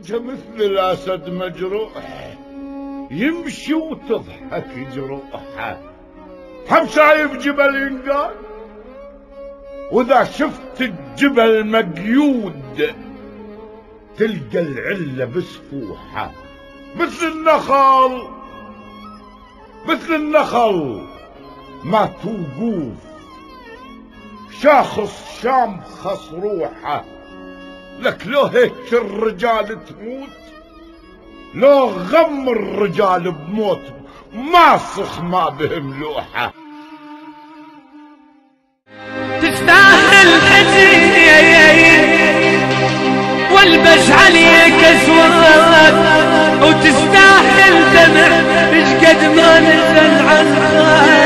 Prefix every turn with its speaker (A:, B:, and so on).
A: وجهه مثل الاسد مجروح، يمشي وتضحك جروحه. هم شايف جبل ينقال، واذا شفت الجبل مقيود تلقى العله بسفوحه. مثل النخل ما توقوف، شاخص شامخص روحه. لك لو هيك الرجال تموت، لو غم الرجال بموت، ماسخ ما بهم لوحه.
B: تستاهل حزين والبس عليك اسود، وتستاهل دمع اش قد ما نزل عنك.